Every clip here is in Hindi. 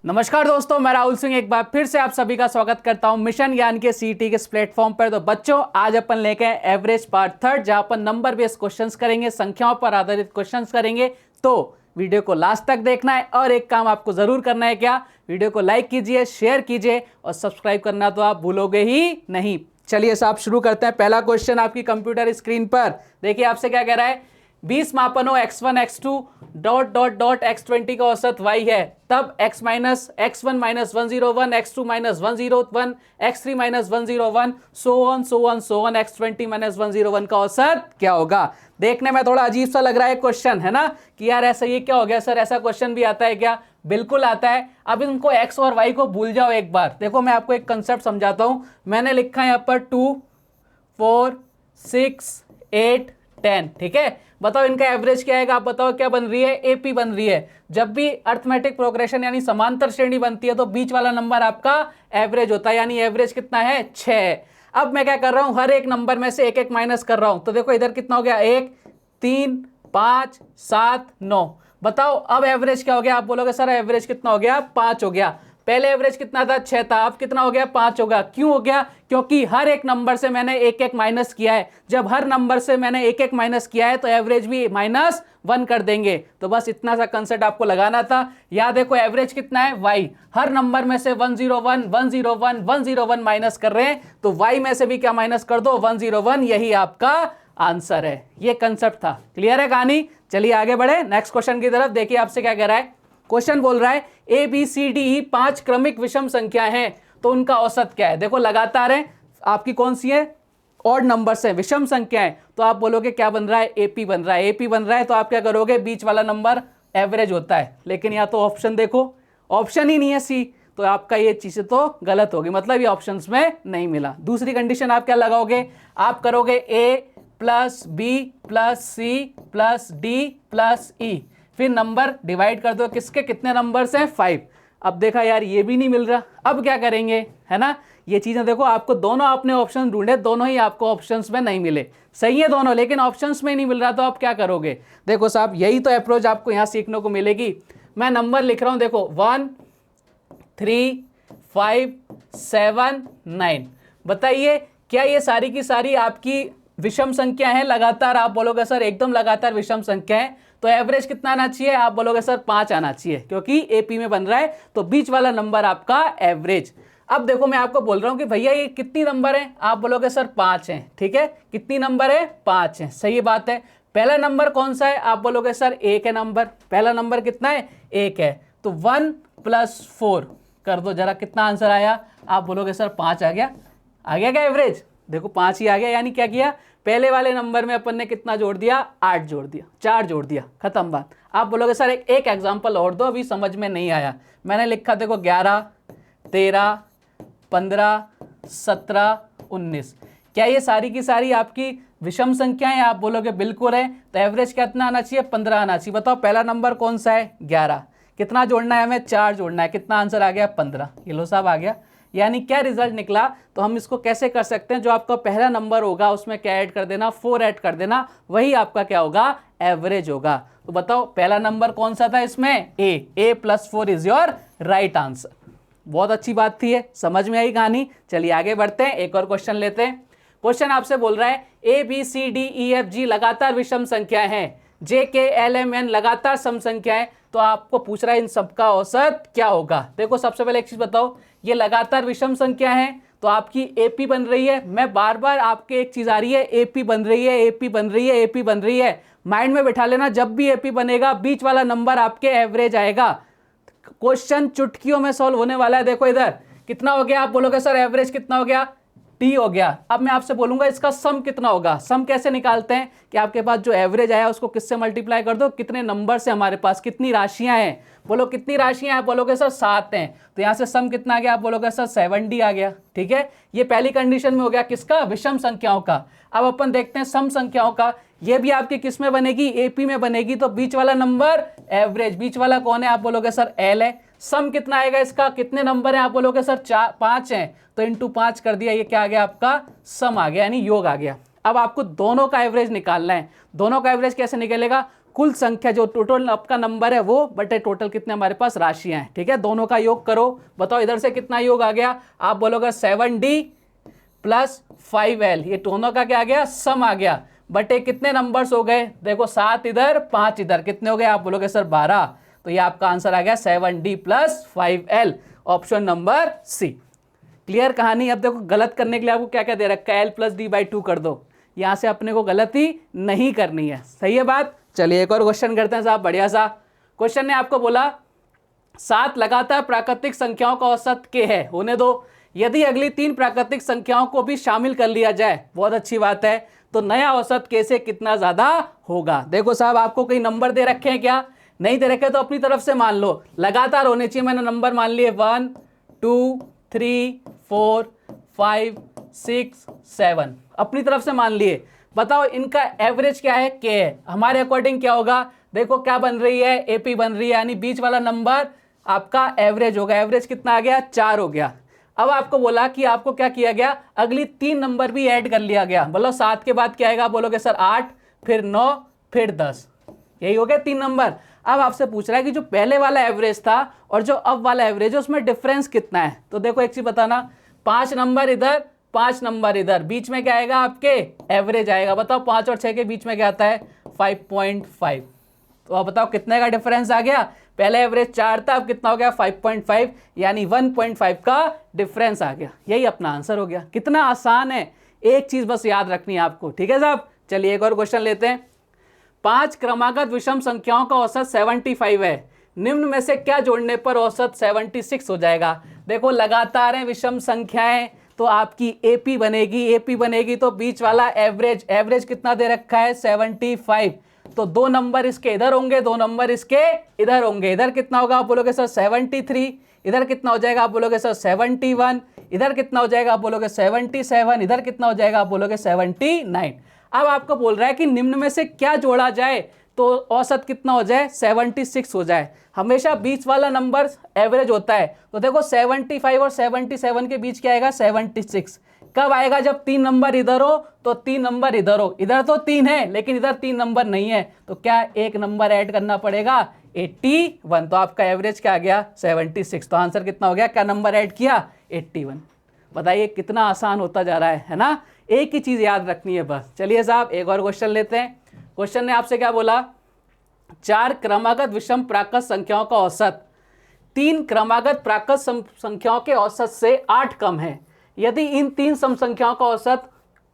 नमस्कार दोस्तों, मैं राहुल सिंह एक बार फिर से आप सभी का स्वागत करता हूं मिशन ज्ञान के सीईटी के इस प्लेटफॉर्म पर। तो बच्चों, आज अपन लेके आए एवरेज पार्ट थर्ड, जहां अपन नंबर बेस्ड क्वेश्चंस करेंगे, संख्याओं पर आधारित क्वेश्चंस करेंगे। तो वीडियो को लास्ट तक देखना है और एक काम आपको जरूर करना है, क्या, वीडियो को लाइक कीजिए, शेयर कीजिए और सब्सक्राइब करना तो आप भूलोगे ही नहीं। चलिए साहब शुरू करते हैं। पहला क्वेश्चन आपकी कंप्यूटर स्क्रीन पर देखिए, आपसे क्या कह रहा है, 20 मापनों x1 x2 dot dot dot x20 का औसत y है, तब x minus x1 minus 101, x2 minus 101, x3 minus 101, so on x20 minus 101 का औसत क्या होगा। देखने में थोड़ा अजीब सा लग रहा है क्वेश्चन, है ना, कि यार ऐसा ये क्या हो गया सर, ऐसा क्वेश्चन भी आता है क्या? बिल्कुल आता है। अब इनको x और y को भूल जाओ एक बार। देखो मैं आपको एक कंसेप्ट समझाता हूं। मैंने लिखा है यहाँ पर 2, 4, 6, 8, 10, ठीक है। बताओ इनका एवरेज क्या आएगा, आप बताओ क्या बन रही है, एपी बन रही है। जब भी अर्थमेटिक प्रोग्रेशन यानी समांतर श्रेणी बनती है तो बीच वाला नंबर आपका एवरेज होता है, यानी एवरेज कितना है, 6। अब मैं क्या कर रहा हूं, हर एक नंबर में से एक एक माइनस कर रहा हूं। तो देखो इधर कितना हो गया, 1, 3, 5, 7, 9। बताओ अब एवरेज क्या हो गया, आप बोलोगे सर एवरेज कितना हो गया, 5 हो गया। पहले एवरेज कितना था, 6 था, अब कितना हो गया, 5 होगा। क्यों हो गया? क्योंकि हर एक नंबर से मैंने एक एक माइनस किया है। जब हर नंबर से मैंने एक एक माइनस किया है तो एवरेज भी -1 कर देंगे। तो बस इतना सा कंसेप्ट आपको लगाना था। याद देखो एवरेज कितना है, y। हर नंबर में से 101, 101, 101 माइनस कर रहे हैं, तो y में से भी क्या माइनस कर दो, 101। यही आपका आंसर है। ये कंसेप्ट था। क्लियर है कहानी? चलिए आगे बढ़े नेक्स्ट क्वेश्चन की तरफ। देखिए आपसे क्या कह रहा है, क्वेश्चन बोल रहा है ए बी सी डी ई 5 क्रमिक विषम संख्या हैं, तो उनका औसत क्या है। देखो लगातार है, आपकी कौन सी है, ऑड नंबर्स है, विषम संख्या है। तो आप बोलोगे क्या बन रहा है, एपी बन रहा है। एपी बन रहा है तो आप क्या करोगे, बीच वाला नंबर एवरेज होता है। लेकिन या तो ऑप्शन देखो, ऑप्शन ही नहीं है सी, तो आपका ये चीज़ तो गलत होगी, मतलब ये ऑप्शंस में नहीं मिला। दूसरी कंडीशन आप क्या लगाओगे, आप करोगे A plus B plus C plus D plus E, फिर नंबर डिवाइड कर दो, किसके कितने नंबर्स हैं, 5। अब देखा यार ये भी नहीं मिल रहा, अब क्या करेंगे, है ना। ये चीज़ें देखो, आपको दोनों आपने ऑप्शन ढूंढे, दोनों ही आपको ऑप्शंस में नहीं मिले। सही है दोनों, लेकिन ऑप्शंस में नहीं मिल रहा, तो आप क्या करोगे। देखो साहब यही तो अप्रोच आपको यहाँ सीखने को मिलेगी। मैं नंबर लिख रहा हूँ, देखो 1, 3, 5, 7, 9। बताइए क्या ये सारी की सारी आपकी विषम संख्या है लगातार? आप बोलोगे सर एकदम लगातार विषम संख्या है, तो एवरेज कितना आना चाहिए, आप बोलोगे सर 5 आना चाहिए, क्योंकि एपी में बन रहा है, तो बीच वाला नंबर आपका एवरेज। अब देखो मैं आपको बोल रहा हूं कि भैया ये कितनी नंबर है, आप बोलोगे सर 5 है, ठीक है। कितनी नंबर है, 5 है, सही बात है। पहला नंबर कौन सा है, आप बोलोगे सर 1 है नंबर। पहला नंबर कितना है, 1 है, तो 1 + 4 कर दो जरा, कितना आंसर आया, आप बोलोगे सर 5 आ गया। आ गया क्या एवरेज, देखो 5 ही आ गया। यानी क्या किया, पहले वाले नंबर में अपन ने कितना जोड़ दिया, 8 जोड़ दिया, 4 जोड़ दिया, खत्म बात। आप बोलोगे सर एक एग्जांपल और दो, अभी समझ में नहीं आया। मैंने लिखा देखो 11, 13, 15, 17, 19। क्या ये सारी की सारी आपकी विषम संख्याएं, आप बोलोगे बिल्कुल है। तो एवरेज कितना आना चाहिए, 15 आना चाहिए। बताओ पहला नंबर कौन सा है, 11, कितना जोड़ना है हमें, 4 जोड़ना है, कितना आंसर आ गया, 15। ये लो साहब आ गया। यानी क्या रिजल्ट निकला, तो हम इसको कैसे कर सकते हैं, जो आपका पहला नंबर होगा उसमें क्या ऐड कर देना, 4 ऐड कर देना, वही आपका क्या होगा, एवरेज होगा। तो बताओ पहला नंबर कौन सा था इसमें, ए + 4 इज योर राइट आंसर। बहुत अच्छी बात थी ये, समझ में आई कहानी। चलिए आगे बढ़ते हैं, एक और क्वेश्चन लेते हैं। क्वेश्चन आपसे बोल रहा है A B C D E F G लगातार विषम संख्याएं हैं, जे के एल एम एन लगातार सम संख्याएं, तो आपको पूछ रहा है इन सबका औसत क्या होगा। देखो सबसे पहले एक चीज बताओ, ये लगातार विषम संख्या है तो आपकी एपी बन रही है। मैं बार बार आपके एक चीज आ रही है, एपी बन रही है, एपी बन रही है, एपी बन रही है। माइंड में बिठा लेना, जब भी एपी बनेगा बीच वाला नंबर आपके एवरेज आएगा। क्वेश्चन चुटकियों में सॉल्व होने वाला है। देखो इधर कितना हो गया, आप बोलोगे सर एवरेज कितना हो गया, टी हो गया। अब मैं आपसे बोलूंगा इसका सम कितना होगा। सम कैसे निकालते हैं कि आपके पास जो एवरेज आया उसको किससे मल्टीप्लाई कर दो, कितने नंबर से हमारे पास कितनी राशियां हैं, बोलो कितनी राशियां, आप बोलोगे सर 7 हैं, तो यहां से सम कितना आ गया, आप बोलोगे सर 70 आ गया, ठीक है। ये पहली कंडीशन में हो गया किसका, विषम संख्याओं का। अब अपन देखते हैं सम संख्याओं का। ये भी आपकी किस में बनेगी, एपी में बनेगी, तो बीच वाला नंबर एवरेज, बीच वाला कौन है, आप बोलोगे सर एल है। सम कितना आएगा इसका, कितने नंबर है, आप बोलोगे सर 5 हैं, तो इंटू 5 कर दिया, ये क्या आ गया आपका, सम आ गया, यानी योग आ गया। अब आपको दोनों का एवरेज निकालना है। दोनों का एवरेज कैसे निकलेगा, कुल संख्या जो टोटल आपका नंबर है वो बटे टोटल कितने हमारे पास राशियां हैं, ठीक है। दोनों का योग करो, बताओ इधर से कितना योग आ गया, आप बोलोगे 7D प्लस 5L, ये दोनों का क्या आ गया, सम आ गया, बटे कितने नंबर्स हो गए, देखो 7 इधर 5 इधर, कितने हो गए, आप बोलोगे सर 12, तो ये आपका आंसर आ गया 7D plus 5L, option number C. Clear कहानी। अब देखो गलत करने के लिए आपको क्या क्या दे रखा है, L प्लस D बाई 2 कर दो, यहां से अपने को गलती नहीं करनी है, सही है बात। चलिए एक और क्वेश्चन करते हैं साहब, बढ़िया सा क्वेश्चन ने आपको बोला 7 लगातार प्राकृतिक संख्याओं का औसत के है, होने दो, यदि अगली 3 प्राकृतिक संख्याओं को भी शामिल कर लिया जाए, बहुत अच्छी बात है, तो नया औसत के से कितना ज्यादा होगा। देखो साहब आपको कई नंबर दे रखे हैं क्या, नहीं दे रखे तो अपनी तरफ से मान लो, लगातार होने चाहिए, मैंने नंबर मान लिए 1 2 3 4 5 6 7, अपनी तरफ से मान लिए। बताओ इनका एवरेज क्या है, के है, हमारे अकॉर्डिंग क्या होगा, देखो क्या बन रही है, एपी बन रही है, यानी बीच वाला नंबर आपका एवरेज होगा, एवरेज कितना आ गया, 4 हो गया। अब आपको बोला कि आपको क्या किया गया, अगली 3 नंबर भी ऐड कर लिया गया, बोलो 7 के बाद क्या आएगा, बोलोगे सर 8 फिर 9 फिर 10, यही हो गया 3 नंबर। अब आपसे पूछ रहा है कि जो पहले वाला एवरेज था और जो अब वाला एवरेज है उसमें डिफरेंस कितना है, तो देखो एक चीज बताना, 5 नंबर इधर 5 नंबर इधर, बीच में क्या आएगा आपके एवरेज आएगा, बताओ 5 और 6 के बीच में क्या आता है 5.5, तो आप बताओ कितने का डिफरेंस आ गया, पहले एवरेज 4 था, अब कितना हो गया 5.5, यानी 1.5 का डिफरेंस आ गया, यही अपना आंसर हो गया। कितना आसान है, एक चीज बस याद रखनी है आपको, ठीक है साहब। चलिए एक और क्वेश्चन लेते हैं, 5 क्रमागत विषम संख्याओं का औसत 75 है, निम्न में से क्या जोड़ने पर औसत 76 हो जाएगा। देखो लगातार है विषम संख्याएं, तो आपकी एपी बनेगी, एपी बनेगी तो बीच वाला एवरेज, एवरेज कितना दे रखा है 75, तो 2 नंबर इसके इधर होंगे, 2 नंबर इसके इधर होंगे, इधर कितना होगा आप बोलोगे सर 73, इधर कितना हो जाएगा आप बोलोगे सर 71, इधर कितना हो जाएगा आप बोलोगे 77, इधर कितना हो जाएगा आप बोलोगे 79। अब आपको बोल रहा है कि निम्न में से क्या जोड़ा जाए तो औसत कितना हो जाए 76 हो जाए, हमेशा बीच वाला नंबर एवरेज होता है, तो देखो 75 और 77 के बीच क्या आएगा 76, कब आएगा जब 3 नंबर इधर हो तो 3 नंबर इधर हो, इधर तो 3 है लेकिन इधर 3 नंबर नहीं है, तो क्या एक नंबर ऐड करना पड़ेगा 81, तो आपका एवरेज क्या आ गया 76, तो आंसर कितना हो गया, क्या नंबर ऐड किया 81। बताइए कितना आसान होता जा रहा है ना, एक ही चीज याद रखनी है बस। चलिए साहब एक और क्वेश्चन लेते हैं, क्वेश्चन ने आपसे क्या बोला, 4 क्रमागत विषम प्राकृत संख्याओं का औसत 3 क्रमागत प्राकृत संख्याओं के औसत से 8 कम है, यदि इन 3 सम संख्याओं का औसत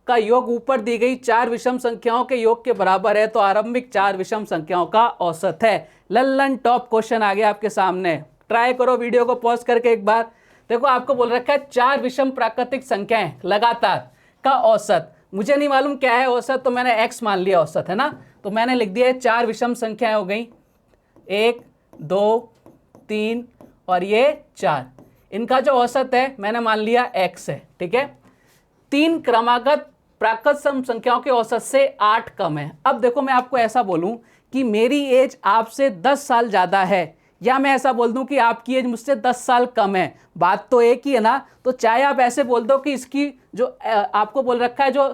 का योग ऊपर दी गई 4 विषम संख्याओं के योग के बराबर है तो आरंभिक 4 विषम संख्याओं का औसत है। लल्लन टॉप क्वेश्चन आ गया आपके सामने, ट्राई करो वीडियो को पॉज करके एक बार। देखो आपको बोल रखा है 4 विषम प्राकृतिक संख्याएं लगातार का औसत, मुझे नहीं मालूम क्या है औसत, तो मैंने x मान लिया औसत है ना, तो मैंने लिख दिया 4 विषम संख्याएं हो गई 1 2 3 और ये 4, इनका जो औसत है मैंने मान लिया x है, ठीक है। 3 क्रमागत प्राकृत सम संख्याओं के औसत से 8 कम है। अब देखो मैं आपको ऐसा बोलूं कि मेरी एज आपसे 10 साल ज़्यादा है, या मैं ऐसा बोल दूं कि आपकी एज मुझसे 10 साल कम है, बात तो एक ही है ना। तो चाहे आप ऐसे बोल दो कि इसकी जो आपको बोल रखा है जो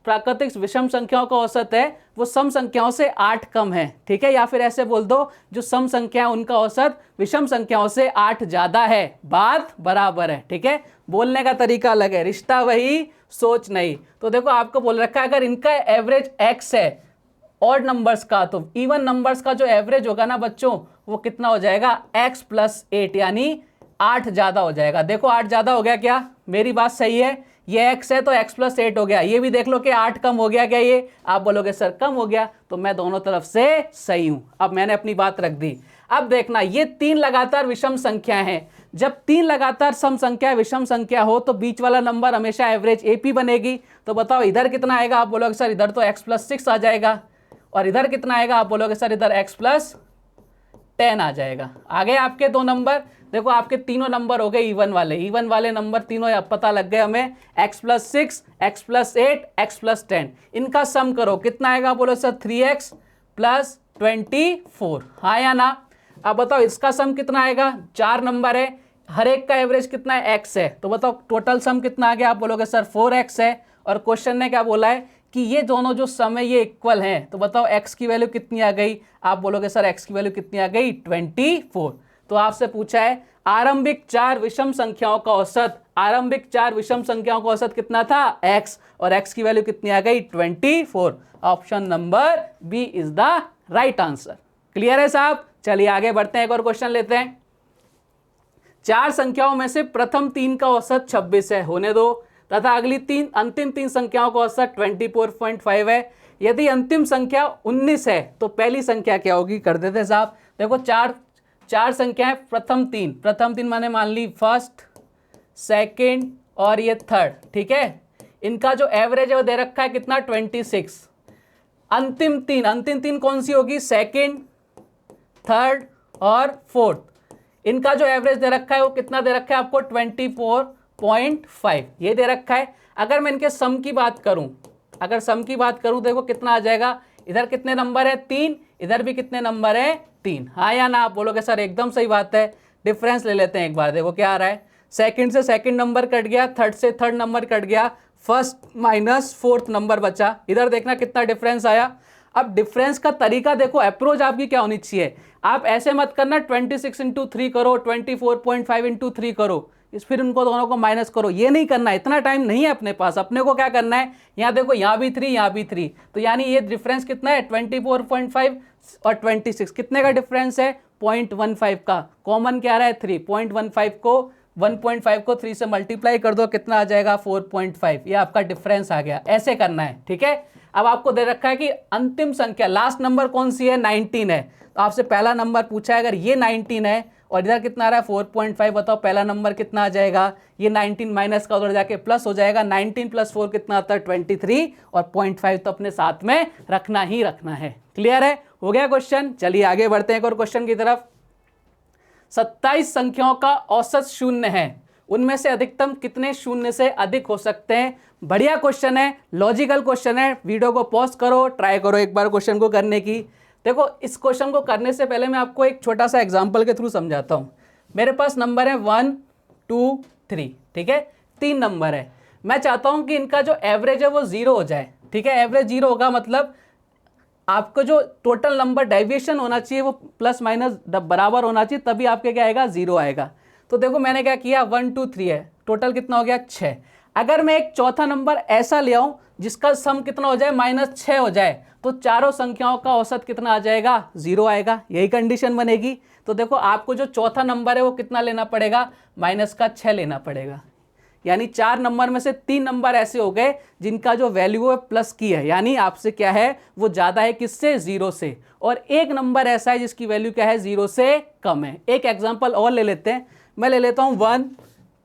प्राकृतिक विषम संख्याओं का औसत है वो सम संख्याओं से 8 कम है, ठीक है, या फिर ऐसे बोल दो जो सम संख्या उनका औसत विषम संख्याओं से 8 ज़्यादा है, बात बराबर है, ठीक है। बोलने का तरीका अलग है, रिश्ता वही सोच नहीं। तो देखो आपको बोल रखा है अगर इनका एवरेज x है ऑड नंबर्स का, तो इवन नंबर्स का जो एवरेज होगा ना बच्चों वो कितना हो जाएगा x + 8, यानी 8 ज़्यादा हो जाएगा। देखो 8 ज़्यादा हो गया क्या, मेरी बात सही है, ये x है तो x + 8 हो गया, ये भी देख लो कि 8 कम हो गया क्या, ये आप बोलोगे सर कम हो गया, तो मैं दोनों तरफ से सही हूं। अब मैंने अपनी बात रख दी। अब देखना ये 3 लगातार विषम संख्या हैं, जब 3 लगातार सम संख्या विषम संख्या हो तो बीच वाला नंबर हमेशा एवरेज AP बनेगी। तो बताओ इधर कितना आएगा, आप बोलोगे सर इधर तो x + 6 आ जाएगा, और इधर कितना आएगा, आप बोलोगे सर इधर x + 10 आ जाएगा। आ गए आपके 2 नंबर। देखो आपके तीनों नंबर हो गए इवन वाले नंबर तीनों अब पता लग गए हमें, x + 6 x + 8 x + 10, इनका सम करो कितना आएगा, बोलो सर 3x + 24, हाँ या ना। अब बताओ इसका सम कितना आएगा, 4 नंबर है, हर एक का एवरेज कितना है x है, तो बताओ टोटल सम कितना आ गया, आप बोलोगे सर 4x है। और क्वेश्चन ने क्या बोला है कि ये दोनों जो सम है ये इक्वल हैं, तो बताओ x की वैल्यू कितनी आ गई, आप बोलोगे सर x की वैल्यू कितनी आ गई 24। तो आपसे पूछा है आरंभिक 4 विषम संख्याओं का औसत, आरंभिक 4 विषम संख्याओं का औसत कितना था x, और x की वैल्यू कितनी आ गई 24। Option number B is the right answer. Clear है साहब? चलिए आगे बढ़ते हैं, एक और क्वेश्चन लेते हैं। 4 संख्याओं में से प्रथम 3 का औसत 26 है, होने दो, तथा अगली अंतिम 3 संख्याओं का औसत 24.5 है। यदि अंतिम संख्या 19 है तो पहली संख्या क्या होगी? कर देते साहब। देखो चार संख्याएं, प्रथम तीन माने मान ली फर्स्ट, सेकंड और ये थर्ड, ठीक है। इनका जो एवरेज है वो दे रखा है कितना 26। अंतिम तीन कौन सी होगी? सेकंड, थर्ड और फोर्थ। इनका जो एवरेज दे रखा है वो कितना दे रखा है आपको 24.5 ये दे रखा है। अगर मैं इनके सम की बात करूं, देखो कितना आ जाएगा, इधर कितने नंबर है 3, इधर भी कितने नंबर है 3, हाँ या ना? आप बोलोगे सर एकदम सही बात है। डिफरेंस ले लेते हैं एक बार, देखो क्या आ रहा है। सेकंड से सेकंड नंबर कट गया, थर्ड से थर्ड नंबर कट गया, फर्स्ट माइनस फोर्थ नंबर बचा। इधर देखना कितना डिफरेंस आया। अब डिफरेंस का तरीका देखो, अप्रोच आपकी क्या होनी चाहिए, आप ऐसे मत करना 26 इंटू 3 करो, 24.5 इंटू 3 करो, फिर उनको दोनों को माइनस करो, ये नहीं करना, इतना टाइम नहीं है अपने पास। अपने को क्या करना है, यहाँ देखो यहाँ भी 3 यहाँ भी 3, तो यानी ये डिफरेंस कितना है 24.5 और 26 कितने का डिफरेंस है 0.15 का। कॉमन क्या रहा है 3, 1.5 को 3 से मल्टीप्लाई कर दो, कितना आ जाएगा 4.5, ये आपका डिफरेंस आ गया। ऐसे करना है, ठीक है। अब आपको दे रखा है कि अंतिम संख्या लास्ट नंबर कौन सी है 19 है, तो आपसे पहला नंबर पूछा है, अगर ये 19 है और इधर कितना आ रहा है 4.5, बताओ पहला नंबर कितना आ जाएगा। ये 19 माइनस का उधर जाके प्लस हो जाएगा, 19 प्लस 4 कितना आता है 23, और 0.5 तो अपने साथ में रखना ही रखना है। क्लियर है? हो गया क्वेश्चन। चलिए आगे बढ़ते हैं एक और क्वेश्चन की तरफ। 27 संख्याओं का औसत शून्य है, उनमें से अधिकतम कितने शून्य से अधिक हो सकते हैं? बढ़िया क्वेश्चन है, लॉजिकल क्वेश्चन है। वीडियो को पॉज करो, ट्राई करो एक बार क्वेश्चन को करने की। देखो इस क्वेश्चन को करने से पहले मैं आपको एक छोटा सा एग्जांपल के थ्रू समझाता हूँ। मेरे पास नंबर है 1 2 3, ठीक है, 3 नंबर है। मैं चाहता हूँ कि इनका जो एवरेज है वो 0 हो जाए, ठीक है। एवरेज 0 होगा मतलब आपको जो टोटल नंबर डेविएशन होना चाहिए वो प्लस माइनस बराबर होना चाहिए, तभी आपके क्या आएगा 0 आएगा। तो देखो मैंने क्या किया 1 2 3 है, टोटल कितना हो गया 6। अगर मैं एक चौथा नंबर ऐसा ले आऊं जिसका सम कितना हो जाए -6 हो जाए, तो चारों संख्याओं का औसत कितना आ जाएगा 0 आएगा। यही कंडीशन बनेगी। तो देखो आपको जो चौथा नंबर है वो कितना लेना पड़ेगा -6 लेना पड़ेगा। यानी 4 नंबर में से 3 नंबर ऐसे हो गए जिनका जो वैल्यू है प्लस की है, यानी आपसे क्या है वो ज़्यादा है किससे 0 से, और एक नंबर ऐसा है जिसकी वैल्यू क्या है 0 से कम है। एक एग्जांपल और ले लेते हैं, मैं ले लेता हूँ 1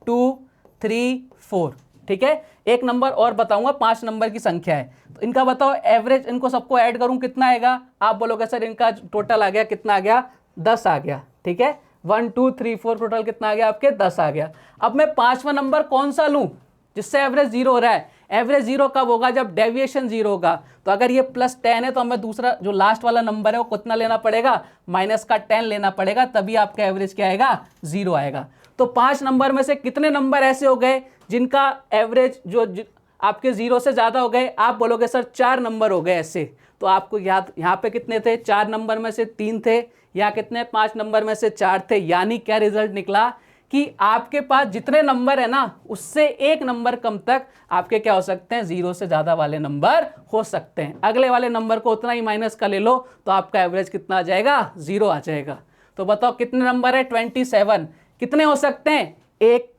2 3 4, ठीक है। एक नंबर और बताऊंगा, 5 नंबर की संख्या है, तो इनका बताओ एवरेज, इनको सबको ऐड करूं कितना आएगा। आप बोलोगे सर इनका टोटल आ गया कितना आ गया 10 आ गया, ठीक है। 1 2 3 4 टोटल कितना आ गया आपके 10 आ गया। अब मैं 5वां नंबर कौन सा लूं जिससे एवरेज 0 हो रहा है? एवरेज 0 कब होगा? जब डेविएशन 0 होगा। तो अगर ये +10 है तो हमें दूसरा जो लास्ट वाला नंबर है वो कितना लेना पड़ेगा -10 लेना पड़ेगा, तभी आपका एवरेज क्या आएगा 0 आएगा। तो 5 नंबर में से कितने नंबर ऐसे हो गए जिनका एवरेज जो आपके 0 से ज़्यादा हो गए? आप बोलोगे सर 4 नंबर हो गए ऐसे। तो आपको याद यहाँ पे कितने थे? 4 नंबर में से 3 थे, यहाँ कितने 5 नंबर में से 4 थे। यानी क्या रिजल्ट निकला कि आपके पास जितने नंबर है ना उससे एक नंबर कम तक आपके क्या हो सकते हैं 0 से ज़्यादा वाले नंबर हो सकते हैं। अगले वाले नंबर को उतना ही माइनस का ले लो तो आपका एवरेज कितना आ जाएगा 0 आ जाएगा। तो बताओ कितने नंबर है 27, कितने हो सकते हैं? एक,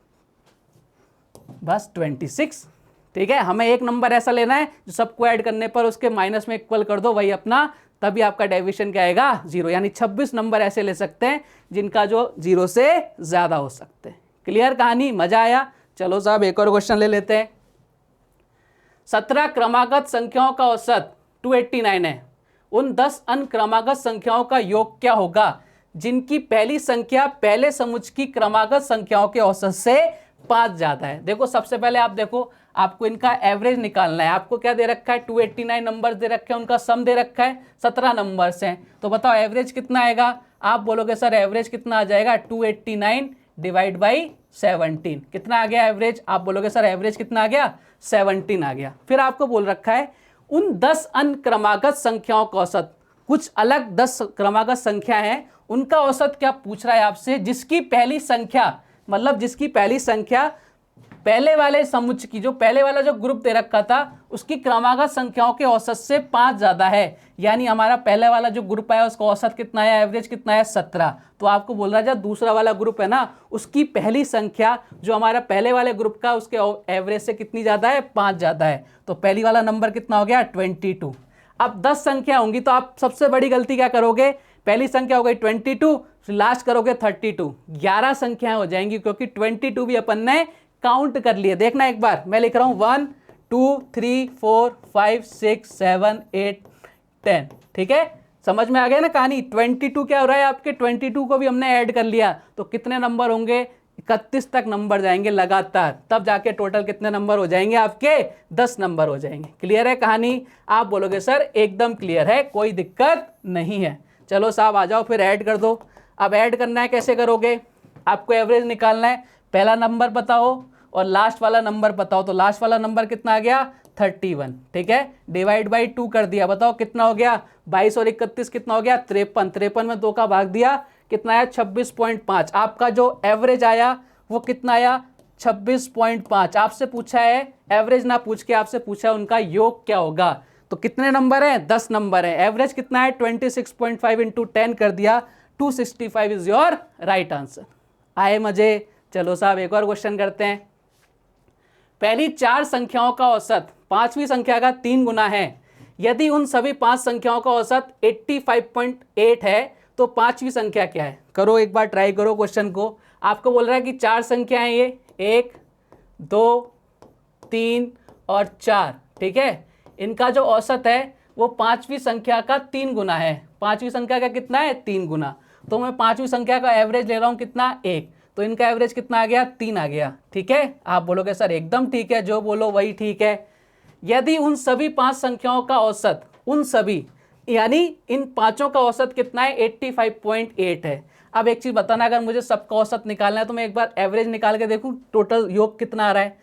बस 26, ठीक है। हमें एक नंबर ऐसा लेना है जो सबको ऐड करने पर उसके माइनस में इक्वल कर दो, वही अपना, तभी आपका डेविएशन क्या आएगा 0। यानी 26 नंबर ऐसे ले सकते हैं जिनका जो 0 से ज़्यादा हो सकते हैं। क्लियर कहानी? मज़ा आया? चलो साहब एक और क्वेश्चन ले लेते हैं। 17 क्रमागत संख्याओं का औसत 289 है, उन 10 अनक्रमागत संख्याओं का योग क्या होगा जिनकी पहली संख्या पहले समुच्चय की क्रमागत संख्याओं के औसत से 5 ज़्यादा है? देखो सबसे पहले आप देखो, आपको इनका एवरेज निकालना है। आपको क्या दे रखा है 289 नंबर दे रखे हैं, उनका सम दे रखा है 17 नंबर्स हैं। तो बताओ एवरेज कितना आएगा? आप बोलोगे सर एवरेज कितना आ जाएगा 289 डिवाइड बाई 17, कितना आ गया एवरेज? आप बोलोगे सर एवरेज कितना आ गया 17 आ गया। फिर आपको बोल रखा है उन 10 अन्य क्रमागत संख्याओं का औसत, कुछ अलग 10 क्रमागत संख्या हैं, उनका औसत क्या पूछ रहा है आपसे, जिसकी पहली संख्या, मतलब जिसकी पहली संख्या पहले वाले समुच्चय की, जो पहले वाला जो ग्रुप दे रखा था उसकी क्रमागत संख्याओं के औसत से 5 ज्यादा है। यानी हमारा पहले वाला जो ग्रुप है उसका औसत कितना है, एवरेज कितना है, 17। तो आपको बोल रहा है जो दूसरा वाला ग्रुप है ना, उसकी पहली संख्या जो हमारा पहले वाले ग्रुप का उसके एवरेज से कितनी ज्यादा है, 5 ज्यादा है। तो पहली वाला नंबर कितना हो गया, 22। अब 10 संख्या होंगी तो आप सबसे बड़ी गलती क्या करोगे, पहली संख्या हो गई 22, फिर लास्ट करोगे 32, 11 संख्याएं हो जाएंगी, क्योंकि 22 भी अपन ने काउंट कर लिए। देखना एक बार, मैं लिख रहा हूं 1 2 3 4 5 6 7 8 10। ठीक है, समझ में आ गया ना कहानी। 22 क्या हो रहा है आपके, 22 को भी हमने ऐड कर लिया तो कितने नंबर होंगे, 31 तक नंबर जाएंगे लगातार, तब जाके टोटल कितने नंबर हो जाएंगे आपके, 10 नंबर हो जाएंगे। क्लियर है कहानी? आप बोलोगे सर एकदम क्लियर है, कोई दिक्कत नहीं है। चलो साहब आ जाओ, फिर ऐड कर दो। अब ऐड करना है, कैसे करोगे, आपको एवरेज निकालना है, पहला नंबर बताओ और लास्ट वाला नंबर बताओ। तो लास्ट वाला नंबर कितना आ गया, 31। ठीक है, डिवाइड बाई 2 कर दिया, बताओ कितना हो गया, 22 और 31 कितना हो गया, 53। 53 में 2 का भाग दिया, कितना आया, 26.5। आपका जो एवरेज आया वो कितना आया, 26.5। आपसे पूछा है एवरेज, ना पूछ के आपसे पूछा है उनका योग क्या होगा। तो कितने नंबर हैं, 10 नंबर हैं। एवरेज कितना है, 26.5 इंटू 10 कर दिया, 265 इज योर राइट आंसर। आए मजे? चलो साहब एक और क्वेश्चन करते हैं। पहली 4 संख्याओं का औसत 5वीं संख्या का 3 गुना है। यदि उन सभी 5 संख्याओं का औसत 85.8 है तो 5वीं संख्या क्या है। करो एक बार, ट्राई करो क्वेश्चन को। आपको बोल रहा है कि 4 संख्याएं, ये 1 2 3 और 4। ठीक है, इनका जो औसत है वो 5वीं संख्या का 3 गुना है। 5वीं संख्या का कितना है, 3 गुना। तो मैं 5वीं संख्या का एवरेज ले रहा हूं कितना, 1। तो इनका एवरेज कितना आ गया, 3 आ गया। ठीक है, आप बोलोगे सर एकदम ठीक है, जो बोलो वही ठीक है। यदि उन सभी 5 संख्याओं का औसत, उन सभी यानी इन पांचों का औसत कितना है, 85.8 है। अब एक चीज बताना, अगर मुझे सबका औसत निकालना है तो मैं एक बार एवरेज निकाल के देखूं टोटल योग कितना आ रहा है।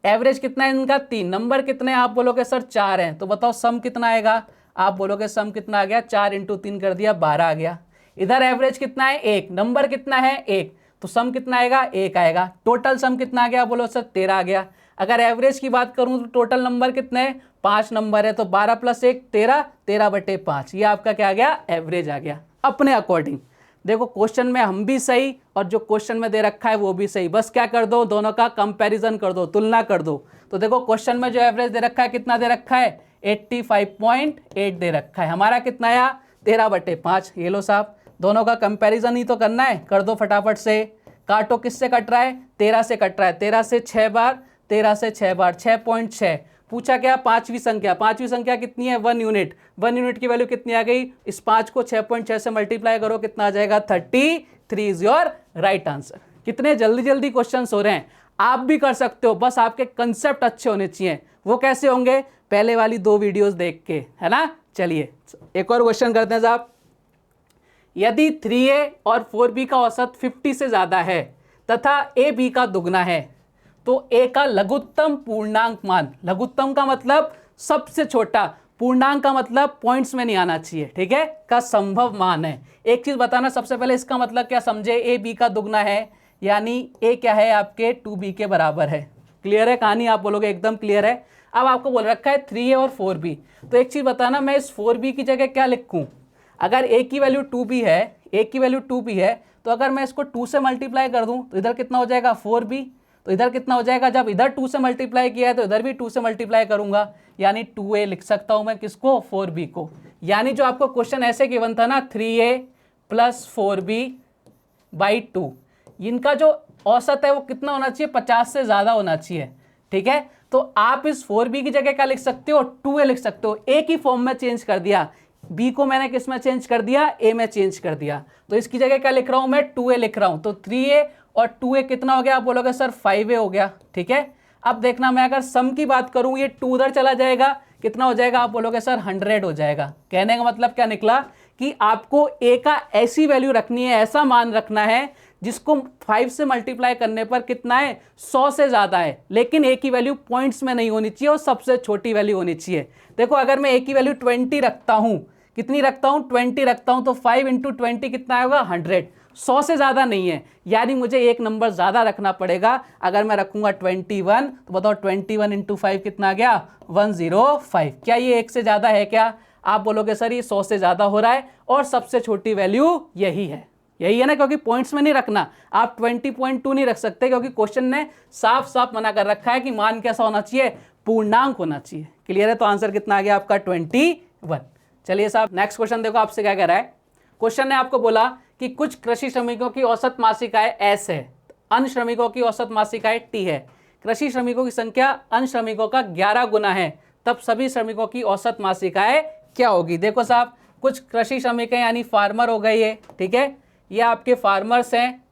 एवरेज कितना है इनका, 3। नंबर कितने, आप बोलोगे सर 4 हैं, तो बताओ सम कितना आएगा। आप बोलोगे सम कितना आ गया, 4 इंटू 3 कर दिया, 12 आ गया। इधर एवरेज कितना है, 1। नंबर कितना है, 1, तो सम कितना आएगा, 1 आएगा। टोटल सम कितना आ गया, बोलो सर 13 आ गया। अगर एवरेज की बात करूं तो टोटल नंबर कितने हैं, 5 नंबर है, तो 12 + 1 13, 13/5। ये आपका क्या आ गया, एवरेज आ गया। अपने अकॉर्डिंग देखो, क्वेश्चन में हम भी सही और जो क्वेश्चन में दे रखा है वो भी सही, बस क्या कर दो, दोनों का कंपैरिजन कर दो, तुलना कर दो। तो देखो क्वेश्चन में जो एवरेज दे रखा है कितना दे रखा है, 85.8 दे रखा है। हमारा कितना आया, 13/5। ये लो साहब, दोनों का कंपैरिजन ही तो करना है, कर दो फटाफट से। काटो, किससे कट रहा है, 13 से कट रहा है। 13 से 6 बार, 13 से 6 बार, 6.6। पूछा क्या, 5वीं संख्या। 5वीं संख्या कितनी है, 1 यूनिट। 1 यूनिट की वैल्यू कितनी आ गई, इस 5 को 6.6 से मल्टीप्लाई करो, कितना आ जाएगा, 33 इज योर राइट आंसर। कितने जल्दी जल्दी क्वेश्चन हो रहे हैं, आप भी कर सकते हो, बस आपके कंसेप्ट अच्छे होने चाहिए। वो कैसे होंगे, पहले वाली 2 वीडियोस देख के, है ना। चलिए एक और क्वेश्चन करते हैं साहब। यदि 3a और 4b का औसत 50 से ज्यादा है तथा ab का दुगना है तो a का लघुत्तम पूर्णांक मान, लघुत्तम का मतलब सबसे छोटा, पूर्णांक का मतलब पॉइंट्स में नहीं आना चाहिए, ठीक है, का संभव मान है। एक चीज बताना सबसे पहले, इसका मतलब क्या समझे, a b का दुगना है यानी a क्या है आपके 2b के बराबर है। क्लियर है कहानी, आप बोलोगे एकदम क्लियर है। अब आपको बोल रखा है 3a और 4b, तो एक चीज बताना, मैं इस 4b की जगह क्या लिखूं। अगर a की वैल्यू 2b है, a की वैल्यू 2b है, तो अगर मैं इसको 2 से मल्टीप्लाई कर दूं तो इधर कितना हो जाएगा, 4b। तो इधर कितना हो जाएगा, जब इधर 2 से मल्टीप्लाई किया है तो इधर भी 2 से मल्टीप्लाई करूंगा, यानी 2a लिख सकता हूं मैं किसको, 4b को। यानी जो आपको क्वेश्चन ऐसे गिवन था ना, 3a + 4b/2, इनका जो औसत है वो कितना होना चाहिए, 50 से ज्यादा होना चाहिए, ठीक है। तो आप इस 4b की जगह क्या लिख सकते हो, 2a लिख सकते हो। a की फॉर्म में चेंज कर दिया, b को मैंने किस में चेंज कर दिया, a में चेंज कर दिया, तो इसकी जगह क्या लिख रहा हूं मैं, 2a लिख रहा हूं। तो 3a और 2a कितना हो गया, आप बोलोगे सर 5a हो गया, ठीक है। अब देखना, मैं अगर सम की बात करूं, ये 2 उधर चला जाएगा, कितना हो जाएगा, आप बोलोगे सर 100 हो जाएगा। कहने का मतलब क्या निकला कि आपको a का ऐसी वैल्यू रखनी है, ऐसा मान रखना है जिसको 5 से मल्टीप्लाई करने पर कितना है, 100 से ज़्यादा है, लेकिन ए की वैल्यू पॉइंट्स में नहीं होनी चाहिए और सबसे छोटी वैल्यू होनी चाहिए। देखो अगर मैं ए की वैल्यू 20 रखता हूँ, कितनी रखता हूँ, 20 रखता हूँ, तो 5 × 20 कितना होगा, 100। 100 से ज़्यादा नहीं है, यानी मुझे एक नंबर ज़्यादा रखना पड़ेगा। अगर मैं रखूँगा 21 तो बताओ 21 × 5 कितना आ गया, 105। क्या ये एक से ज़्यादा है क्या? आप बोलोगे सर ये 100 से ज़्यादा हो रहा है और सबसे छोटी वैल्यू यही है, यही है ना, क्योंकि पॉइंट्स में नहीं रखना। आप 20.2 नहीं रख सकते क्योंकि क्वेश्चन ने साफ साफ मना कर रखा है कि मान कैसा होना चाहिए, पूर्णांक होना चाहिए। क्लियर है? तो आंसर कितना आ गया आपका, 21। चलिए साहब नेक्स्ट क्वेश्चन देखो आपसे क्या कह रहा है। क्वेश्चन ने आपको बोला कि कुछ कृषि श्रमिकों की औसत मासिक आय S है, अन्य श्रमिकों की औसत मासिक आय T है। कृषि श्रमिकों की संख्या अन्य श्रमिकों का 11 गुना है, तब सभी श्रमिकों की औसत मासिक आय क्या होगी? देखो साहब, कुछ कृषि श्रमिक हैं यानी फार्मर हो गए ये, ठीक है, ये आपके फार्मर्स हैं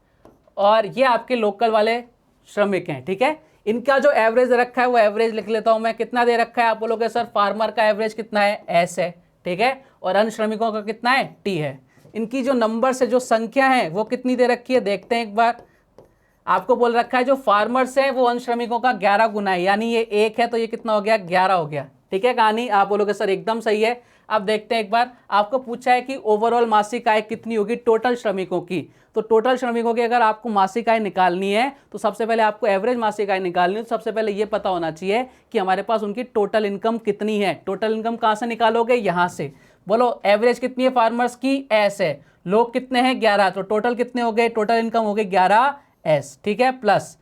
और ये आपके लोकल वाले श्रमिक हैं, ठीक है। इनका जो एवरेज रखा है वो एवरेज लिख लेता हूं मैं। कितना दे रखा है? आप बोलोगे सर फार्मर का एवरेज कितना है, S है, ठीक है, और अन्य श्रमिकों का कितना है, T है। इनकी जो नंबर से जो संख्या है वो कितनी दे रखी है, देखते हैं एक बार। आपको बोल रखा है जो फार्मर्स है वो अन्य श्रमिकों का 11 गुना है, यानी ये 1 है तो ये कितना हो गया, 11 हो गया, ठीक है कहानी। आप बोलोगे सर एकदम सही है। अब देखते हैं एक बार, आपको पूछा है कि ओवरऑल मासिक आय कितनी होगी टोटल श्रमिकों की। तो टोटल श्रमिकों की अगर आपको मासिक आय निकालनी है तो सबसे पहले आपको एवरेज मासिक आय निकालनी है। तो सबसे पहले ये पता होना चाहिए कि हमारे पास उनकी टोटल इनकम कितनी है। टोटल इनकम कहाँ से निकालोगे, यहाँ से। बोलो एवरेज कितनी है फार्मर्स की, S है, लोग कितने हैं, 11, तो टोटल कितने हो गए, टोटल इनकम हो गई 11S, ठीक है, प्लस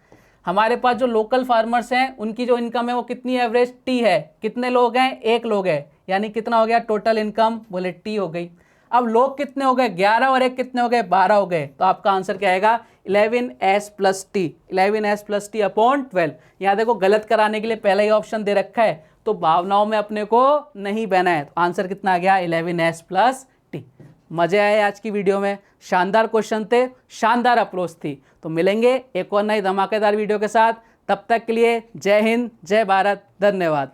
हमारे पास जो लोकल फार्मर्स हैं उनकी जो इनकम है वो कितनी एवरेज, T है। कितने लोग हैं, 1 लोग है, यानी कितना हो गया टोटल इनकम, बोले T हो गई। अब लोग कितने हो गए, 11 और 1 कितने हो गए, 12 हो गए। तो आपका आंसर क्या आएगा, 11S + T, 11S + T upon 12। यहाँ देखो गलत कराने के लिए पहला ही ऑप्शन दे रखा है, तो भावनाओं में अपने को नहीं बहना है। तो आंसर कितना आ गया, 11S + T। मजे आए आज की वीडियो में, शानदार क्वेश्चन थे, शानदार अप्रोच थी। तो मिलेंगे एक और नई धमाकेदार वीडियो के साथ, तब तक के लिए जय हिंद, जय भारत, धन्यवाद।